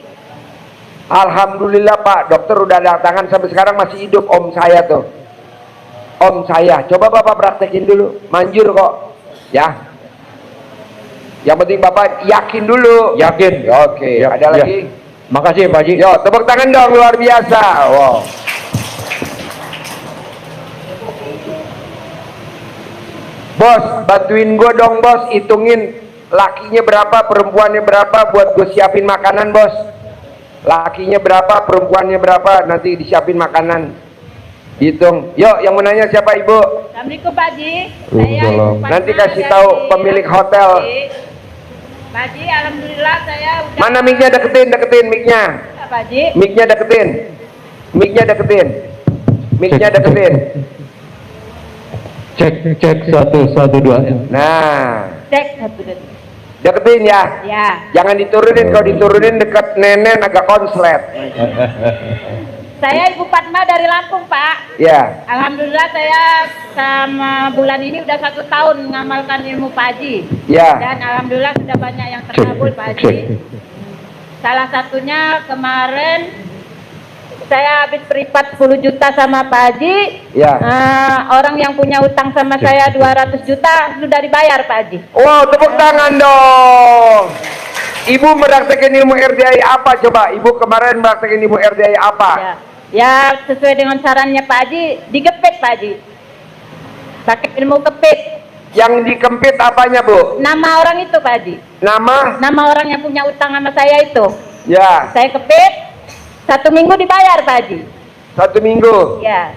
S1: Alhamdulillah Pak, dokter udah datangan, sampai sekarang masih hidup om saya tuh. Om saya, coba bapak praktekin dulu, manjur kok, ya. Yang penting bapak yakin dulu.
S8: Yakin.
S1: Oke,
S8: Ya,
S1: ada
S8: ya.
S1: lagi?
S8: Makasih Pak Haji.
S1: Yo, tepuk tangan dong, luar biasa. Wow. Bos, bantuin gue dong bos, hitungin lakinya berapa, perempuannya berapa, buat gue siapin makanan bos. Lakinya berapa, perempuannya berapa, nanti disiapin makanan. Hitung. Yuk, yang mau nanya siapa ibu?
S3: Assalamualaikum Pak Haji. Saya Ibu Fatma
S1: Nanti kasih
S3: dari
S1: tahu pemilik hotel.
S3: Pak Haji, alhamdulillah saya udah.
S1: Mana mic-nya, deketin mic-nya.
S3: Pak Haji.
S1: Mic-nya deketin. Mic-nya deketin. Mic-nya deketin.
S4: Cek 1 1 2.
S1: Nah,
S3: Cek satu detik.
S1: deketin ya.
S3: Ya.
S1: Jangan diturunin, kalau diturunin deket nenek agak konslet.
S3: Saya Ibu Fatma dari Lampung Pak.
S1: Ya.
S3: Alhamdulillah saya sama bulan ini udah 1 tahun mengamalkan ilmu Pak Haji.
S1: Ya.
S3: Dan alhamdulillah sudah banyak yang terkabul Pak Haji. Salah satunya kemarin saya habis beripat 10 juta sama Pak Haji.
S1: Ya.
S3: Orang yang punya utang sama saya 200 juta sudah dibayar Pak Haji.
S1: Wow, tepuk tangan dong. Ibu meraktekin ilmu RDI apa coba? Ibu kemarin meraktekin ilmu RDI apa?
S3: Ya sesuai dengan sarannya Pak Haji, digepit Pak Haji. Pakai ilmu kepit.
S1: Yang dikempit apanya Bu?
S3: Nama orang itu Pak Haji.
S1: Nama?
S3: Nama orang yang punya utang sama saya itu.
S1: Ya.
S3: Saya kepit, 1 minggu dibayar Pak Haji.
S1: 1 minggu.
S3: Ya,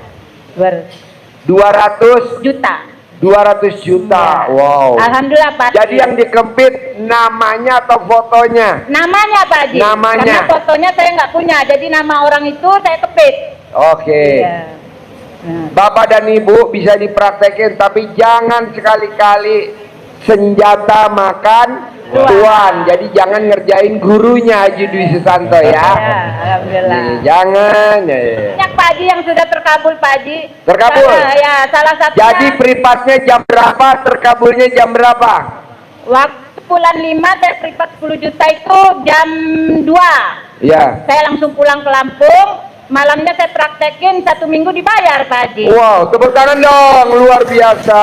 S1: 200
S3: juta.
S1: 200 juta. Wow.
S3: Alhamdulillah Pak Haji.
S1: Jadi yang dikempit namanya atau fotonya?
S3: Namanya Pak Haji.
S1: Namanya.
S3: Karena fotonya saya nggak punya, jadi nama orang itu saya kepit.
S1: Oke.
S3: Iya.
S1: Bapak dan Ibu bisa dipraktekin, tapi jangan sekali-kali senjata makan tuan. Jadi jangan ngerjain gurunya Haji Dwi Susanto ya.
S5: Ya, alhamdulillah.
S1: Nih, jangan.
S5: Banyak Pak Haji yang sudah terkabul Pak Haji.
S1: Terkabul?
S5: Ya, salah satunya.
S1: Jadi pripasnya jam berapa, terkabulnya jam berapa?
S5: Waktu bulan 5 saya privat 10 juta itu jam 2.
S1: Ya.
S5: Saya langsung pulang ke Lampung. Malamnya saya praktekin 1 minggu dibayar Pak Haji.
S1: Wow, tepuk tangan dong, luar biasa.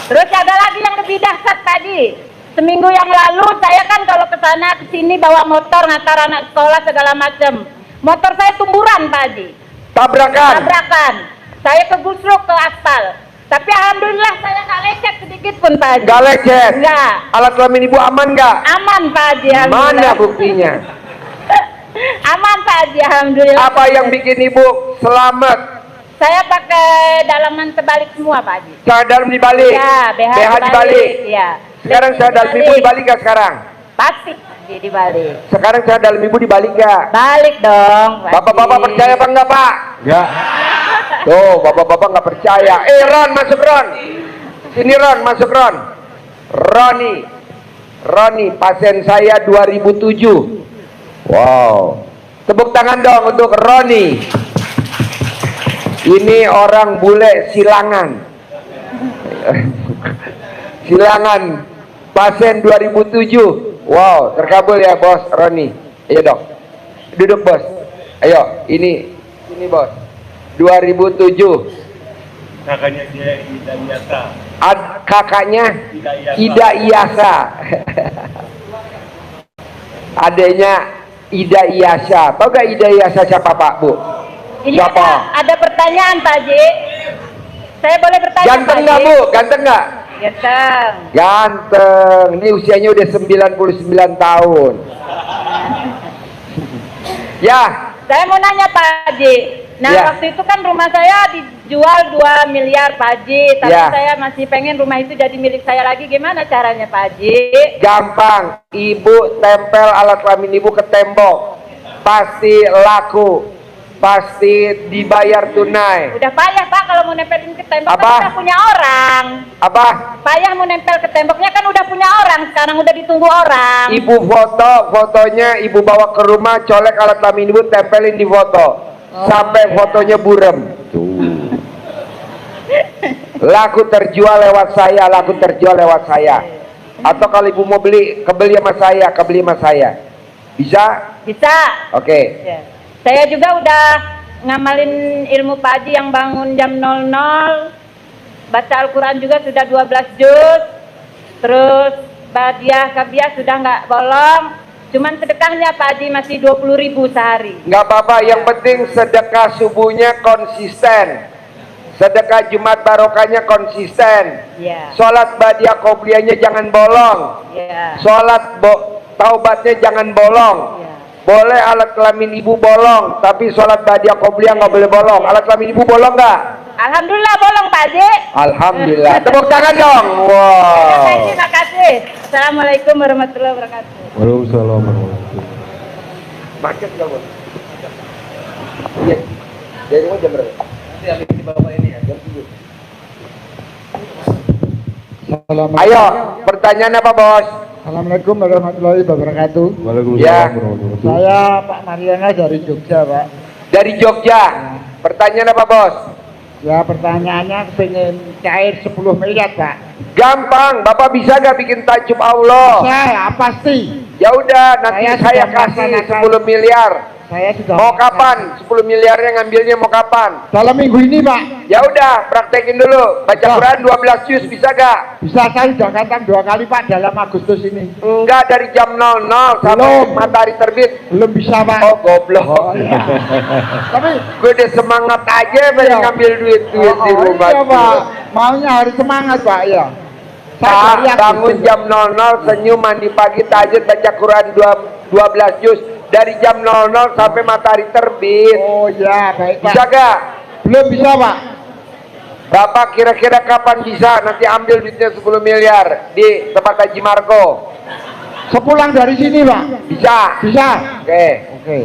S5: Terus ada lagi yang lebih dahsyat Pak Haji. Seminggu yang lalu saya kan kalau ke sana ke sini bawa motor ngantar anak sekolah segala macam. Motor saya tumburan Pak Haji.
S1: Tabrakan.
S5: Saya kegusruk ke aspal. Tapi alhamdulillah saya nggak lecet sedikit pun Pak Haji.
S1: Nggak lecet?
S5: Nggak.
S1: Alat kelamin ibu aman nggak?
S5: Aman Pak Haji.
S1: Mana
S5: Alhamdulillah.
S1: buktinya?
S5: Aman Pak Haji. Alhamdulillah.
S1: Apa yang bikin ibu selamat?
S5: Saya pakai dalaman terbalik semua Pak Haji.
S1: Saya dalam dibalik.
S5: Ya, BH
S1: dibalik.
S5: Ya.
S1: Sekarang saya dalam ibu dibalik nggak sekarang?
S5: Pasti Haji dibalik.
S1: Sekarang saya dalam ibu dibalik nggak?
S5: Balik dong. Pak Haji.
S1: Bapak-bapak percaya apa enggak Pak?
S7: Enggak.
S1: Tuh, bapak-bapak nggak percaya. Ron, masuk Ron. Sini Ron, masuk Ron. Roni, pasien saya 2007. Wow. Tepuk tangan dong untuk Roni. Ini orang bule Silangan. Silangan, pasien 2007. Wow, terkabul ya bos Roni. Ayo dong, duduk bos. Ayo, ini bos. 2007.
S7: Kakaknya dia Ida Iyasa.
S1: Kakaknya Ida Iyasa. Adanya Ida Iyasa. Tahu gak Ida Iyasa siapa Pak Bu?
S5: Ini
S1: Siapa?
S5: ada pertanyaan Pak Haji. Saya boleh bertanya
S1: Ganteng
S5: Pak
S1: nggak
S5: Haji?
S1: Bu? Ganteng nggak?
S5: Ganteng.
S1: Ganteng. Ini usianya udah 99 tahun. Ya.
S5: Saya mau nanya Pak Haji. Nah
S1: Ya.
S5: waktu itu kan rumah saya dijual 2 miliar Pak Haji. Tapi
S1: Ya.
S5: saya masih pengen rumah itu jadi milik saya lagi. Gimana caranya Pak Haji?
S1: Gampang. Ibu tempel alat kelamin ibu ke tembok. Pasti laku. Pasti dibayar tunai.
S5: Udah payah Pak kalau mau nempelin ke tembok
S1: Apa?
S5: kan udah punya orang.
S1: Apa?
S5: Payah mau nempel ke temboknya kan udah punya orang. Sekarang udah ditunggu orang.
S1: Ibu fotonya ibu bawa ke rumah, colek alat kelamin ibu, tempelin di foto. Sampai fotonya burem. Tuh. Laku terjual lewat saya. Atau kalau ibu mau kebeli sama saya. Bisa?
S5: Bisa.
S1: Oke.
S5: Ya. Saya juga udah ngamalin ilmu Pak Haji yang bangun jam 00. Baca Al-Quran juga sudah 12 juz. Terus Badiah Kabiah sudah nggak bolong. Cuman sedekahnya Pak Haji masih 20.000 sehari.
S1: Nggak apa-apa, yang penting sedekah subuhnya konsisten. Sedekah Jumat barokahnya konsisten.
S5: Ya.
S1: Sholat Badiah Qobliyahnya jangan bolong.
S5: Ya.
S1: Sholat taubatnya jangan bolong.
S5: Ya.
S1: Boleh alat kelamin ibu bolong, tapi sholat Badiah Qobliyah nggak boleh bolong. Alat kelamin ibu bolong nggak?
S5: Alhamdulillah bolong Pak Haji.
S1: Alhamdulillah. Tepuk tangan dong. Wow.
S5: Terima kasih. Assalamualaikum warahmatullahi wabarakatuh.
S7: Waalaikumsalam warahmatullahi.
S1: Macet nggak Bu? Iya. Dari rumah jam berapa? Nanti habis di bapak ini ya, jam 7. Ayo, pertanyaan apa bos?
S9: Assalamualaikum warahmatullahi wabarakatuh.
S7: Waalaikumsalam
S1: Ya.
S7: warahmatullahi wabarakatuh.
S9: Saya Pak Mariana dari Jogja, Pak.
S1: Dari Jogja. Pertanyaan apa bos?
S9: Ya pertanyaannya pengen cair 10 miliar, Pak.
S1: Gampang, bapak bisa gak bikin tajub Allah?
S9: Saya pasti.
S1: Ya udah, nanti
S9: Saya
S1: saya
S9: sudah
S1: kasih
S9: melaksanakan.
S1: 10 miliar.
S9: Saya sudah.
S1: Mau kapan? 10 miliarnya ngambilnya mau kapan?
S9: Dalam minggu ini, Pak.
S1: Ya udah, praktekin dulu. Baca
S9: Ya.
S1: Quran 12 juz bisa gak?
S9: Bisa, saya sudah katakan 2 kali, Pak, dalam Agustus ini.
S1: Enggak, dari jam 00 sampai
S9: Belum.
S1: matahari terbit.
S9: Belum bisa, Pak.
S1: Oh goblok.
S9: Oh, iya. Tapi
S1: Gue udah semangat aja pengen
S9: Iya.
S1: ngambil duit di rumah.
S9: iya, Pak. Maunya harus semangat, Pak, ya.
S1: Pak,
S9: dari
S1: bangun
S9: Agustus.
S1: jam 00, senyum, mandi pagi, tahajud, baca Quran 12 juz. Dari jam 00 sampai matahari terbit.
S9: Oh ya, baik, Pak.
S1: Bisa gak?
S9: Belum bisa, Pak.
S1: Bapak kira-kira kapan bisa? Nanti ambil duitnya 10 miliar di tempat Haji Marco.
S9: Sepulang dari sini, Pak.
S1: Bisa?
S9: Bisa.
S1: Oke.
S9: Oke.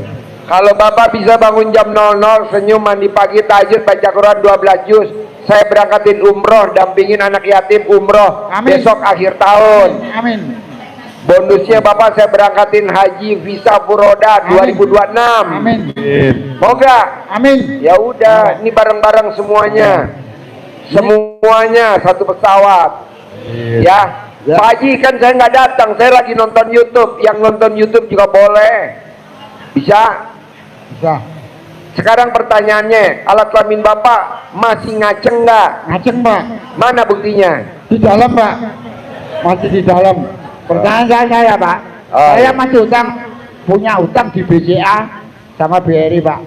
S1: Kalau Bapak bisa bangun jam 00, senyum, mandi pagi, tahajud, baca Quran 12 juz. saya berangkatin umroh, dampingin anak yatim umroh.
S9: Amin.
S1: Besok akhir tahun.
S9: Amin.
S1: Bonusnya Bapak saya berangkatin haji visa furoda 2026.
S9: Amin.
S1: Mau gak?
S9: Amin.
S1: Ya udah, ini bareng-bareng semuanya. Semuanya satu pesawat. Ya. Pak Haji kan saya nggak datang, saya lagi nonton YouTube. Yang nonton YouTube juga boleh. Bisa?
S9: Bisa.
S1: Sekarang pertanyaannya, alat kelamin Bapak masih ngaceng nggak?
S9: Ngaceng, Pak.
S1: Mana buktinya?
S9: Di dalam, Pak. Masih di dalam. Pertanyaan saya, Pak.
S1: Oh,
S9: Saya
S1: iya.
S9: masih punya utang di BCA sama BRI, Pak.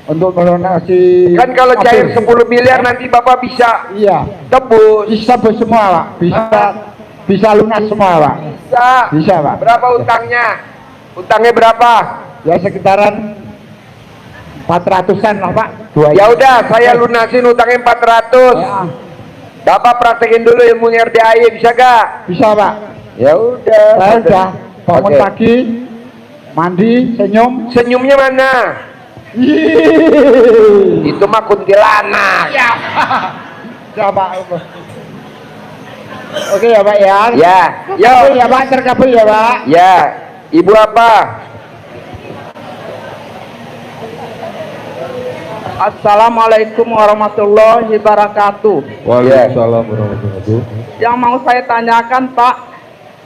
S9: Untuk melunasi.
S1: Kan kalau cair 10 miliar nanti Bapak bisa
S9: Iya.
S1: tebus.
S9: Bisa semua, Pak. Bisa lunas semua, Pak. Bisa, Pak.
S1: Berapa utangnya? Utangnya berapa?
S9: Ya sekitaran 400-an lah, Pak.
S1: Ya udah, saya lunasin utangnya 400.
S9: Ya,
S1: Bapak praktekin dulu ilmu RDAI, bisa gak?
S9: bisa, Pak.
S1: Ya udah.
S9: Saya udah bangun
S1: Oke.
S9: pagi, mandi, senyum.
S1: Senyumnya mana? Itu mah kuntilanak.
S9: Ya, Pak. Oke ya, Pak ya.
S1: Ya,
S9: Terkabul
S1: yo.
S9: ya, Pak. Terkabul ya, Pak.
S1: Ya, Ibu apa?
S5: Assalamualaikum warahmatullahi wabarakatuh.
S7: Waalaikumsalam warahmatullahi wabarakatuh.
S5: Yang mau saya tanyakan, Pak,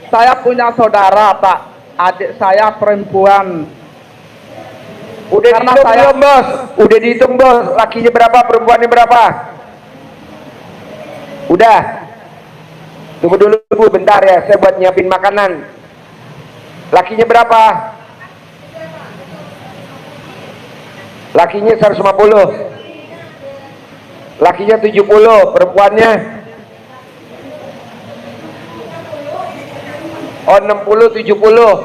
S5: saya punya saudara, Pak. Adik saya perempuan.
S1: Udah
S5: Karena
S1: dihitung
S5: saya-
S1: belum, Bos? Udah dihitung, Bos. Lakinya berapa, perempuannya berapa? Udah. Tunggu dulu, Bu, bentar ya. Saya buat nyiapin makanan. Lakinya berapa? Lakinya 150. Lakinya 70, perempuannya oh 60 70.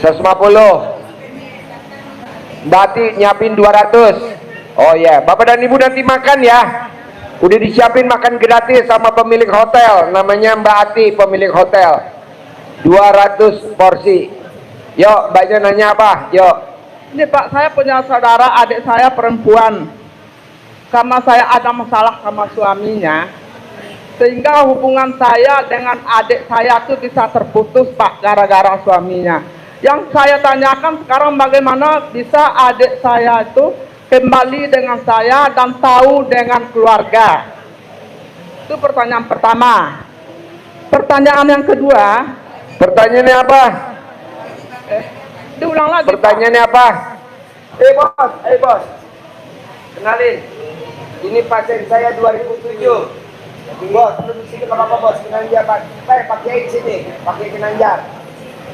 S1: 150. Berarti nyiapin 200. Oh ya, Bapak dan Ibu nanti makan ya. Udah disiapin makan gratis sama pemilik hotel. Namanya Mbak Ati, pemilik hotel. 200 porsi. Yuk, Mbaknya nanya apa? Yuk.
S5: Ini, Pak, saya punya saudara, adik saya perempuan. Karena saya ada masalah sama suaminya, sehingga hubungan saya dengan adik saya itu bisa terputus, Pak, gara-gara suaminya. Yang saya tanyakan sekarang, bagaimana bisa adik saya itu kembali dengan saya dan tahu dengan keluarga? Itu pertanyaan pertama. Pertanyaan yang kedua,
S1: Pertanyaannya apa?
S5: diulang lagi, Pak.
S1: Pertanyaannya apa? Bos. Kenalin. Ini pasien saya 2007. Bos, lu di sini apa Bos? Kinanjar, Pak. Pak Kiai di sini. Pak Kiai Kinanjar.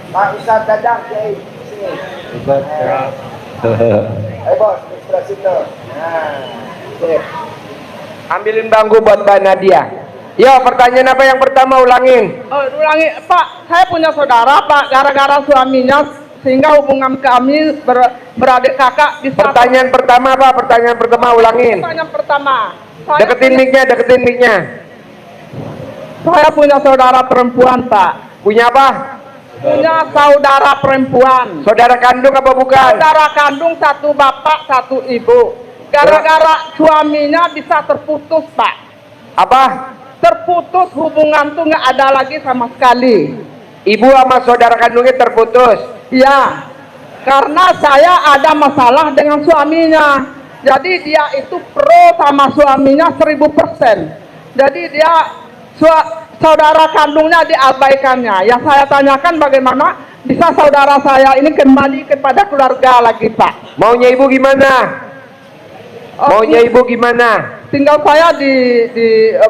S1: Pak Ustadz Dadang Kiai di sini. Bos, sebelah situ. Nah, sip. Ambilin bangku buat Mbak Nadia. Yo, pertanyaan apa yang pertama, ulangin.
S5: Oh, ulangi, Pak. Saya punya saudara, Pak. Gara-gara suaminya, sehingga hubungan kami beradik kakak bisa.
S1: Pertanyaan pertama apa? Pertanyaan pertama, ulangin.
S5: Pertanyaan pertama.
S1: Deketin mic-nya.
S5: Saya punya saudara perempuan, Pak.
S1: Punya apa?
S5: Punya saudara perempuan.
S1: Saudara kandung apa bukan?
S5: Saudara kandung, satu bapak, satu ibu. Gara-gara suaminya bisa terputus, Pak.
S1: Apa?
S5: Terputus hubungan tuh nggak ada lagi sama sekali.
S1: Ibu sama saudara kandungnya terputus.
S5: Ya, karena saya ada masalah dengan suaminya. Jadi dia itu pro sama suaminya 1000%. Jadi dia saudara kandungnya diabaikannya. Yang saya tanyakan bagaimana bisa saudara saya ini kembali kepada keluarga lagi, Pak.
S1: Maunya ibu gimana? Maunya ibu gimana?
S5: Tinggal saya di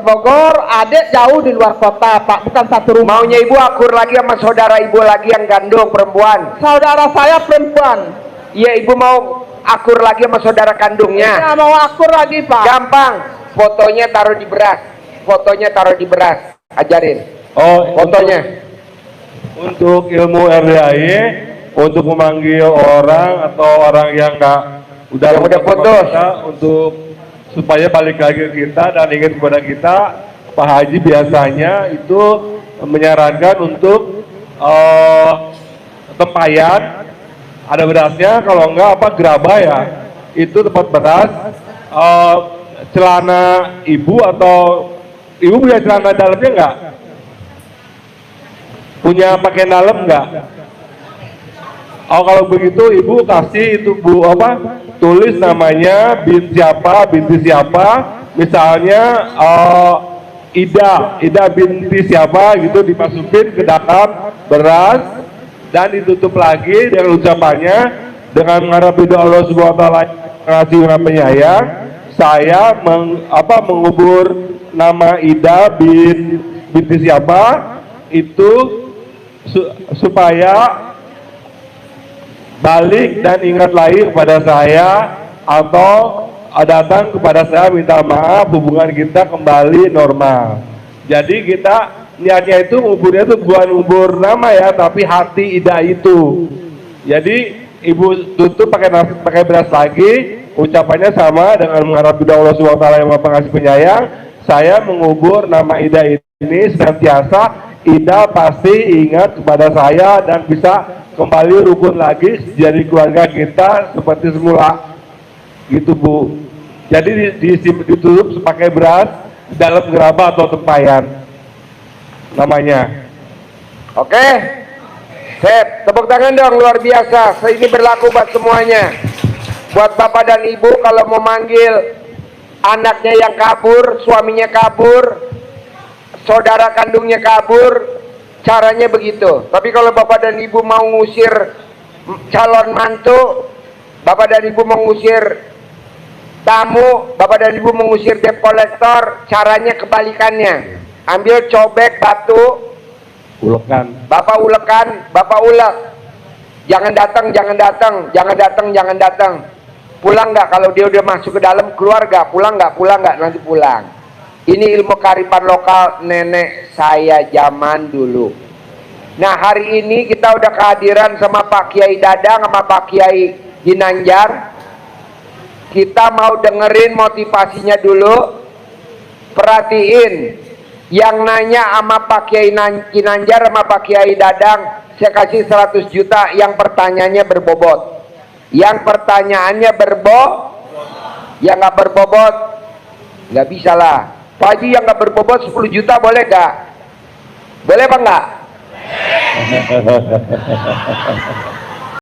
S5: Bogor, adik jauh di luar kota, Pak, bukan satu rumah.
S1: Maunya ibu akur lagi sama saudara ibu lagi yang gandung perempuan.
S5: Saudara saya perempuan.
S1: Iya, ibu mau akur lagi sama saudara kandungnya.
S5: Ya, mau akur lagi, Pak.
S1: Gampang. Fotonya taruh di beras. Fotonya taruh di beras. Ajarin.
S7: Oh,
S1: Fotonya.
S7: untuk ilmu RDAI, untuk memanggil orang atau orang yang
S1: Yang udah putus.
S7: kita, untuk supaya balik lagi ke kita dan ingat kepada kita, Pak Haji biasanya itu menyarankan untuk tempayan, ada berasnya, kalau enggak apa gerabah ya, itu tempat beras celana ibu atau ibu punya celana dalamnya nggak? Punya pakaian dalam nggak? Oh, kalau begitu ibu kasih itu bu tulis namanya bin siapa, binti siapa, misalnya Ida binti siapa gitu, dimasukin ke dalam beras dan ditutup lagi dengan ucapannya dengan mengharap ridho Allah Subhanahu wa taala ngasih penyayang. Saya mengubur nama Ida binti siapa itu supaya balik dan ingat lagi kepada saya atau datang kepada saya minta maaf, hubungan kita kembali normal. Jadi kita niatnya itu nguburnya itu bukan ngubur nama ya, tapi hati Ida itu. Jadi ibu tutup pakai beras lagi, ucapannya sama dengan mengharap ridho Allah Subhanahu wa taala yang Maha Pengasih Penyayang. Saya mengubur nama Ida ini senantiasa Ida pasti ingat kepada saya dan bisa kembali rukun lagi jadi keluarga kita seperti semula gitu Bu. Jadi ditutup pakai beras dalam gerabah atau tempayan namanya.
S1: Oke, sip, tepuk tangan dong, luar biasa. Ini berlaku buat semuanya. Buat bapak dan ibu kalau mau manggil anaknya yang kabur, suaminya kabur, saudara kandungnya kabur, caranya begitu. Tapi kalau bapak dan ibu mau ngusir calon mantu, bapak dan ibu mau ngusir tamu, bapak dan ibu mengusir debt collector, caranya kebalikannya. Ambil cobek batu,
S7: Ulekan.
S1: bapak ulekan, bapak ulek. Jangan datang, jangan datang, jangan datang, jangan datang. Pulang nggak kalau dia udah masuk ke dalam, keluar nggak? Pulang nggak, nanti pulang. Ini ilmu kearifan lokal nenek saya zaman dulu. Nah hari ini kita udah kehadiran sama Pak Kiai Dadang sama Pak Kiai Ginanjar. Kita mau dengerin motivasinya dulu. Perhatiin yang nanya sama Pak Kiai Ginanjar sama Pak Kiai Dadang, saya kasih 100 juta yang pertanyaannya berbobot. Yang pertanyaannya yang nggak berbobot nggak bisa lah. Pak Haji yang nggak berbobot 10 juta boleh nggak? Boleh apa nggak?